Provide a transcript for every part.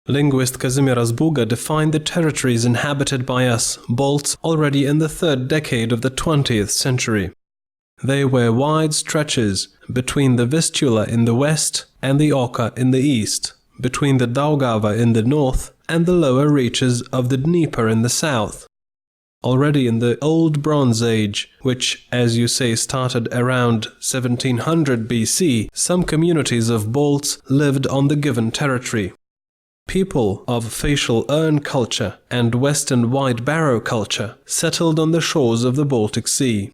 Linguist Kazimieras Būga defined the territories inhabited by us, Balts, already in the 3rd decade of the 20th century. They were wide stretches between the Vistula in the west and the Oka in the east, between the Daugava in the north and the lower reaches of the Dnieper in the south. Already in the Old Bronze Age, which, as you say, started around 1700 BC, some communities of Balts lived on the given territory. People of facial urn culture and Western white barrow culture settled on the shores of the Baltic Sea.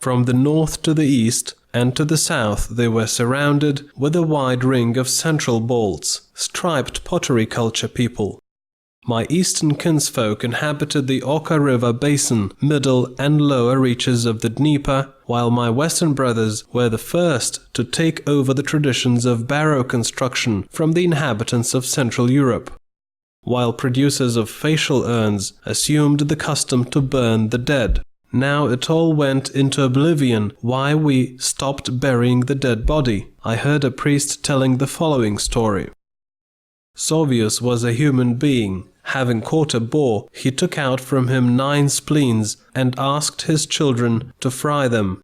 From the north to the east and to the south they were surrounded with a wide ring of central Balts, striped pottery culture people. My eastern kinsfolk inhabited the Oka River basin, middle and lower reaches of the Dnieper, while my western brothers were the first to take over the traditions of barrow construction from the inhabitants of Central Europe, while producers of facial urns assumed the custom to burn the dead. Now it all went into oblivion. Why we stopped burying the dead body? I heard a priest telling the following story. Sovius was a human being. Having caught a boar, he took out from him 9 spleens and asked his children to fry them.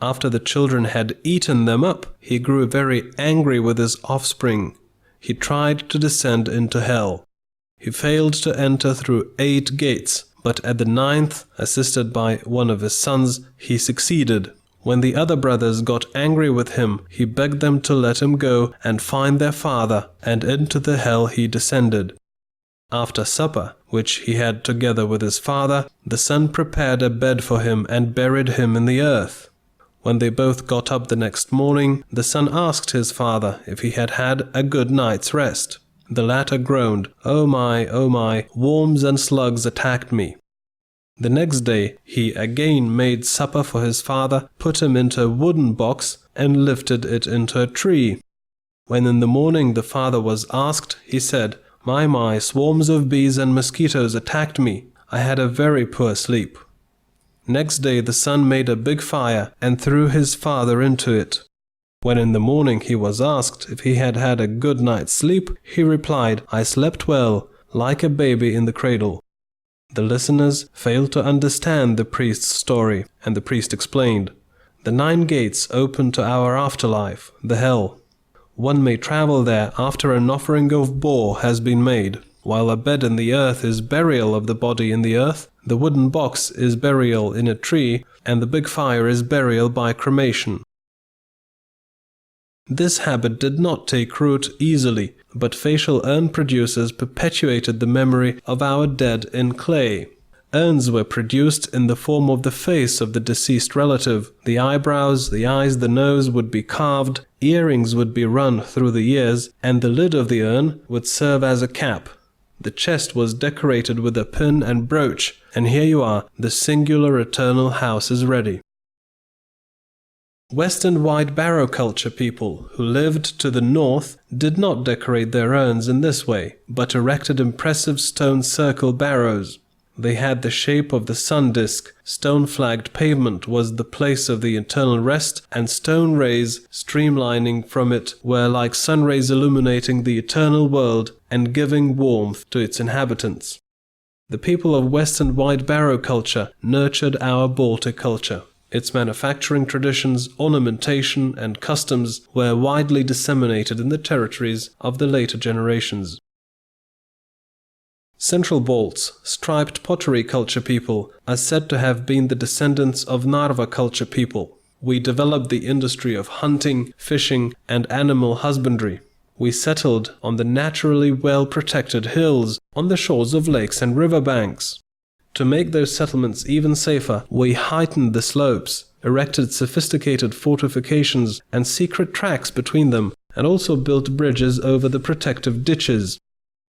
After the children had eaten them up, he grew very angry with his offspring. He tried to descend into hell. He failed to enter through 8 gates, but at the 9th, assisted by one of his sons, he succeeded. When the other brothers got angry with him, he begged them to let him go and find their father, and into the hell he descended. After supper, which he had together with his father, the son prepared a bed for him and buried him in the earth. When they both got up the next morning, the son asked his father if he had had a good night's rest. The latter groaned, oh my, worms and slugs attacked me." The next day he again made supper for his father, put him into a wooden box, and lifted it into a tree. When in the morning the father was asked, he said, My, swarms of bees and mosquitoes attacked me. I had a very poor sleep." Next day the son made a big fire and threw his father into it. When in the morning he was asked if he had had a good night's sleep, he replied, "I slept well, like a baby in the cradle." The listeners failed to understand the priest's story, and the priest explained, "The 9 gates open to our afterlife, the hell. One may travel there after an offering of boar has been made. While a bed in the earth is burial of the body in the earth, the wooden box is burial in a tree, and the big fire is burial by cremation." This habit did not take root easily, but facial urn producers perpetuated the memory of our dead in clay. Urns were produced in the form of the face of the deceased relative. The eyebrows, the eyes, the nose would be carved, earrings would be run through the ears, and the lid of the urn would serve as a cap. The chest was decorated with a pin and brooch, and here you are, the singular eternal house is ready. Western white barrow culture people who lived to the north did not decorate their urns in this way, but erected impressive stone circle barrows. They had the shape of the sun disk, stone-flagged pavement was the place of the eternal rest, and stone rays streamlining from it were like sun rays illuminating the eternal world and giving warmth to its inhabitants. The people of Western white barrow culture nurtured our Baltic culture. Its manufacturing traditions, ornamentation, and customs were widely disseminated in the territories of the later generations. Central Balts, striped pottery culture people, are said to have been the descendants of Narva culture people. We developed the industry of hunting, fishing, and animal husbandry. We settled on the naturally well-protected hills, on the shores of lakes and river banks. To make those settlements even safer, we heightened the slopes, erected sophisticated fortifications and secret tracks between them, and also built bridges over the protective ditches.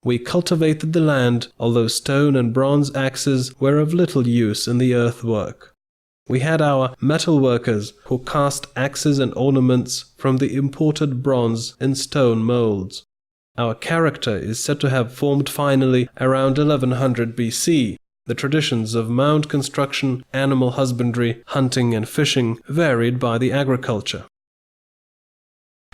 We cultivated the land, although stone and bronze axes were of little use in the earthwork. We had our metal workers who cast axes and ornaments from the imported bronze in stone molds. Our character is said to have formed finally around 1100 BC. The traditions of mound construction, animal husbandry, hunting and fishing varied by the agriculture.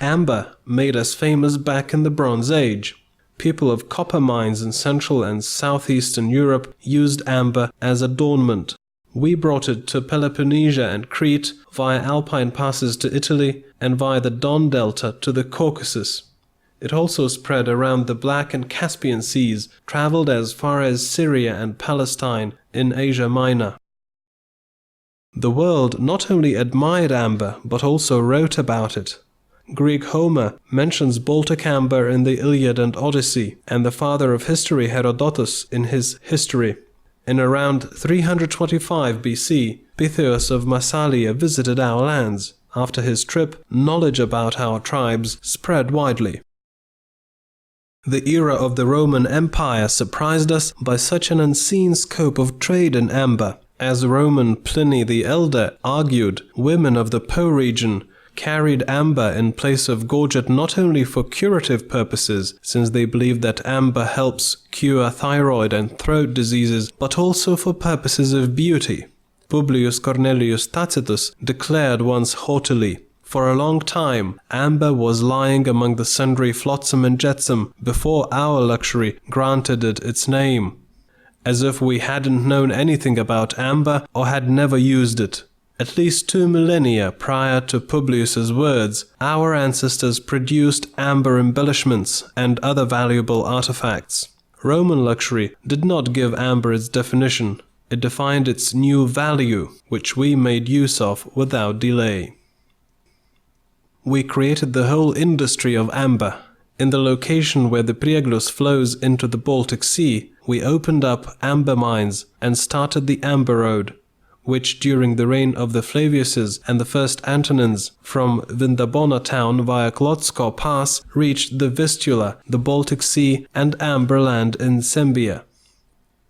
Amber made us famous back in the Bronze Age. people of copper mines in Central and Southeastern Europe used amber as adornment. We brought it to Peloponnesia and Crete, via Alpine passes to Italy, and via the Don Delta to the Caucasus. It also spread around the Black and Caspian Seas, traveled as far as Syria and Palestine in Asia Minor. The world not only admired amber, but also wrote about it. Greek Homer mentions Baltic amber in the Iliad and Odyssey, and the father of history Herodotus in his History. In around 325 BC, Pytheos of Massalia visited our lands. After his trip, knowledge about our tribes spread widely. The era of the Roman Empire surprised us by such an unseen scope of trade in amber. As Roman Pliny the Elder argued, women of the Po region carried amber in place of gorget not only for curative purposes, since they believed that amber helps cure thyroid and throat diseases, but also for purposes of beauty. Publijų Kornelijų Tacitą declared once haughtily, "For a long time, amber was lying among the sundry flotsam and jetsam before our luxury granted it its name." As if we hadn't known anything about amber or had never used it. At least 2 millennia prior to Publius's words, our ancestors produced amber embellishments and other valuable artifacts. Roman luxury did not give amber its definition. It defined its new value, which we made use of without delay. We created the whole industry of amber. In the location where the Prieglus flows into the Baltic Sea, we opened up amber mines and started the Amber Road, which during the reign of the Flaviuses and the first Antonines from Vindabona town via Klotsko Pass reached the Vistula, the Baltic Sea and Amber Land in Sembia.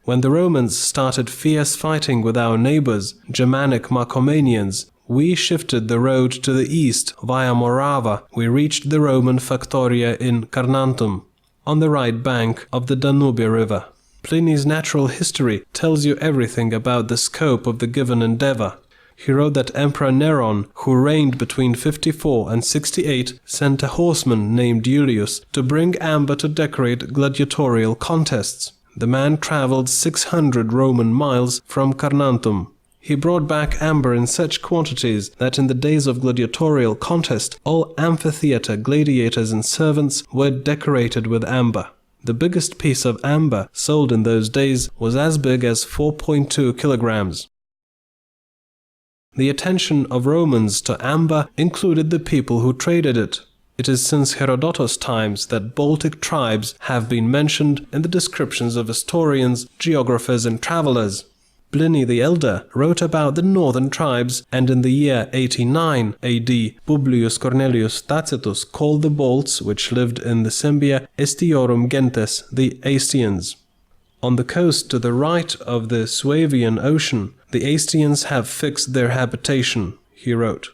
When the Romans started fierce fighting with our neighbors, Germanic Marcomannians, we shifted the road to the east. Via Morava, we reached the Roman Factoria in Carnuntum, on the right bank of the Danube River. Pliny's Natural History tells you everything about the scope of the given endeavor. He wrote that Emperor Neron, who reigned between 54 and 68, sent a horseman named Julius to bring amber to decorate gladiatorial contests. The man traveled 600 Roman miles from Carnuntum. He brought back amber in such quantities that in the days of gladiatorial contest, all amphitheater gladiators and servants were decorated with amber. The biggest piece of amber sold in those days was as big as 4.2 kilograms. The attention of Romans to amber included the people who traded it. It is since Herodotus' times that Baltic tribes have been mentioned in the descriptions of historians, geographers and travelers. Pliny the Elder wrote about the northern tribes, and in the year 89 AD, Publijų Kornelijų Tacitą called the Balts, which lived in the Sembia, Estiorum gentes, the Aestians. On the coast to the right of the Suavian Ocean, the Aestians have fixed their habitation, he wrote.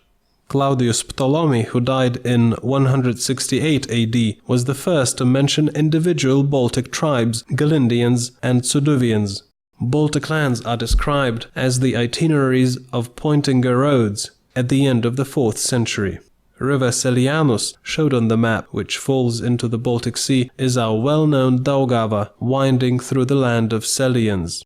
Claudius Ptolemy, who died in 168 AD, was the first to mention individual Baltic tribes, Galindians and Suduvians. Baltic lands are described as the itineraries of Pointinger roads at the end of the 4th century. River Selianus, showed on the map, which falls into the Baltic Sea, is our well-known Daugava winding through the land of Selians.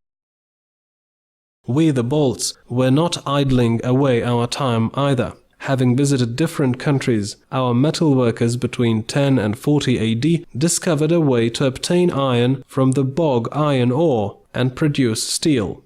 We, the Balts, were not idling away our time either. Having visited different countries, our metalworkers between 10 and 40 AD discovered a way to obtain iron from the bog iron ore and produce steel.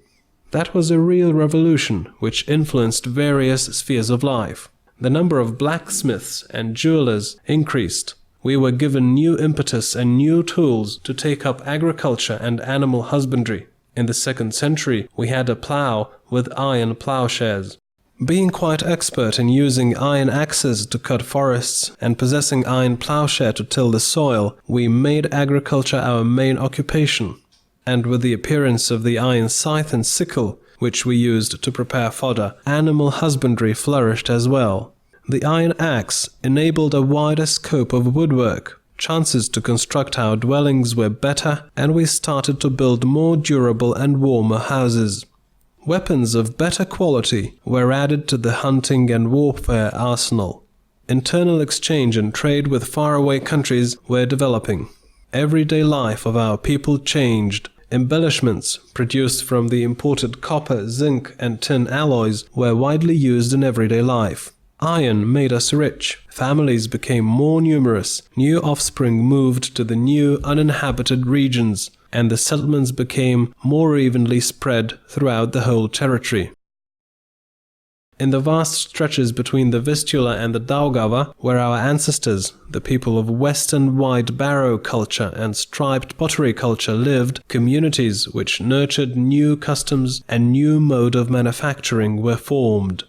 That was a real revolution which influenced various spheres of life. The number of blacksmiths and jewelers increased. We were given new impetus and new tools to take up agriculture and animal husbandry. In the 2nd century, we had a plough with iron ploughshares. Being quite expert in using iron axes to cut forests and possessing iron ploughshare to till the soil, we made agriculture our main occupation. And with the appearance of the iron scythe and sickle, which we used to prepare fodder, animal husbandry flourished as well. The iron axe enabled a wider scope of woodwork. Chances to construct our dwellings were better, and we started to build more durable and warmer houses. Weapons of better quality were added to the hunting and warfare arsenal. Internal exchange and trade with faraway countries were developing. Everyday life of our people changed. Embellishments produced from the imported copper, zinc, and tin alloys were widely used in everyday life. Iron made us rich. Families became more numerous. New offspring moved to the new uninhabited regions, and the settlements became more evenly spread throughout the whole territory. In the vast stretches between the Vistula and the Daugava, where our ancestors, the people of Western white barrow culture and striped pottery culture, lived, communities which nurtured new customs and new mode of manufacturing were formed.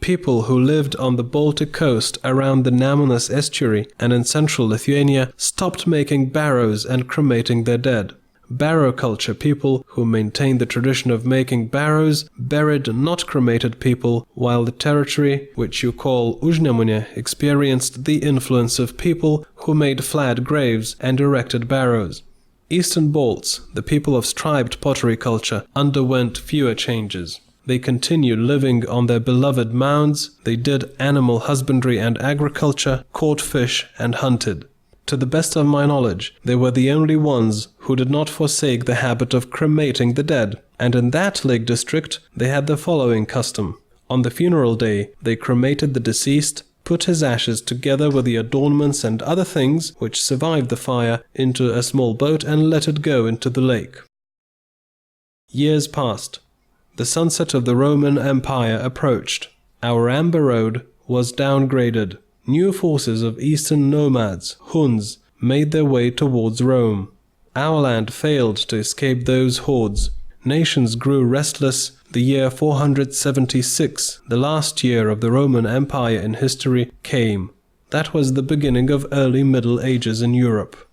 People who lived on the Baltic coast around the Nemunas estuary and in central Lithuania stopped making barrows and cremating their dead. Barrow culture people who maintained the tradition of making barrows buried not cremated people, while the territory, which you call Užnemunė, experienced the influence of people who made flat graves and erected barrows. Eastern Balts, the people of striped pottery culture, underwent fewer changes. They continued living on their beloved mounds, they did animal husbandry and agriculture, caught fish and hunted. To the best of my knowledge, they were the only ones who did not forsake the habit of cremating the dead, and in that Lake district they had the following custom. On the funeral day, they cremated the deceased, put his ashes together with the adornments and other things which survived the fire into a small boat and let it go into the lake. Years passed. The sunset of the Roman Empire approached. Our amber road was downgraded. New forces of eastern nomads, Huns, made their way towards Rome. Our land failed to escape those hordes. Nations grew restless. The year 476, the last year of the Roman Empire in history, came. That was the beginning of early Middle Ages in Europe.